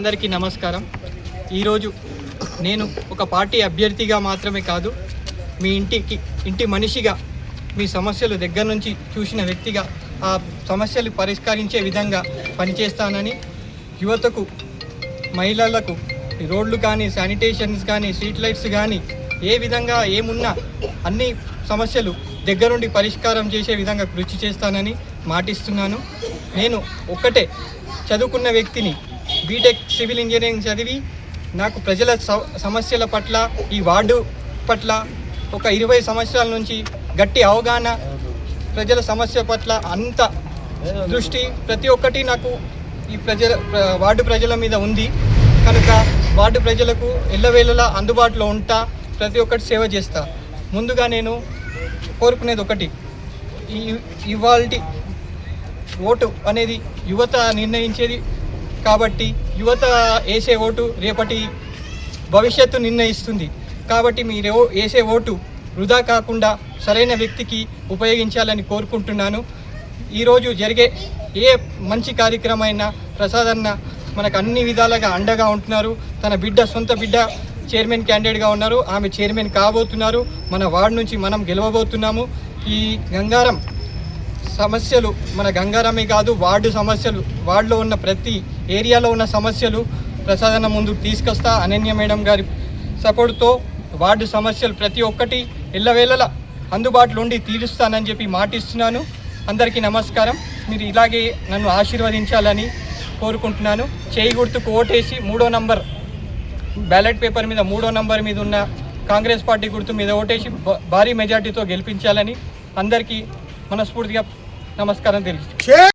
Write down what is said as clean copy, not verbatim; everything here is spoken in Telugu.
అందరికీ నమస్కారం. ఈరోజు నేను ఒక పార్టీ అభ్యర్థిగా మాత్రమే కాదు, మీ ఇంటి మనిషిగా మీ సమస్యలు దగ్గర నుంచి చూసిన వ్యక్తిగా ఆ సమస్యలు పరిష్కరించే విధంగా పనిచేస్తానని, యువతకు, మహిళలకు రోడ్లు కానీ, శానిటేషన్స్ కానీ, స్ట్రీట్ లైట్స్ కానీ ఏ విధంగా ఏమున్నా అన్ని సమస్యలు దగ్గరుండి పరిష్కారం చేసే విధంగా కృషి చేస్తానని మాటిస్తున్నాను. నేను ఒక్కటే చదువుకున్న వ్యక్తిని, బీటెక్ సివిల్ ఇంజనీరింగ్ చదివి నాకు ప్రజల సమస్యల పట్ల, ఈ వార్డు పట్ల ఒక 20 సంవత్సరాల నుంచి గట్టి అవగాహన, ప్రజల సమస్య పట్ల అంత దృష్టి ప్రతి ఒక్కటి నాకు ఈ వార్డు ప్రజల మీద ఉంది కనుక వార్డు ప్రజలకు ఎల్లవేళలా అందుబాటులో ఉంటా, ప్రతి ఒక్కటి సేవ చేస్తా. ముందుగా నేను కోరుకునేది ఒకటి, ఇవాల్టి ఓటు అనేది యువత నిర్ణయించేది కాబట్టి యువత వేసే ఓటు రేపటి భవిష్యత్తు నిర్ణయిస్తుంది. కాబట్టి మీరు వేసే ఓటు వృధా కాకుండా సరైన వ్యక్తికి ఉపయోగించాలని కోరుకుంటున్నాను. ఈరోజు జరిగే ఏ మంచి కార్యక్రమమైనా ప్రసాదన్న మనకు అన్ని విధాలుగా అండగా ఉంటున్నారు. తన సొంత బిడ్డ చైర్మన్ క్యాండిడేట్గా ఉన్నారు, ఆమె చైర్మన్ కాబోతున్నారు. మన వార్డు నుంచి మనం గెలవబోతున్నాము. ఈ గంగారం సమస్యలు మన గంగారమే కాదు, వార్డు సమస్యలు, వార్డులో ఉన్న ప్రతి ఏరియాలో ఉన్న సమస్యలు ప్రసాదన ముందు తీసుకొస్తా. అనన్య మేడం గారి సపోర్ట్తో వార్డు సమస్యలు ప్రతి ఒక్కటి ఎల్లవేళలా అందుబాటులో ఉండి తీరుస్తానని చెప్పి మాటిస్తున్నాను. అందరికీ నమస్కారం. మీరు ఇలాగే నన్ను ఆశీర్వదించాలని కోరుకుంటున్నాను. చేయి గుర్తుకు ఓటేసి 3వ నంబర్ బ్యాలెట్ పేపర్ మీద 3వ నంబర్ మీద ఉన్న కాంగ్రెస్ పార్టీ గుర్తు మీద ఓటేసి భారీ మెజార్టీతో గెలిపించాలని అందరికీ మనస్ఫూర్తిగా నమస్కారం తెలుసు.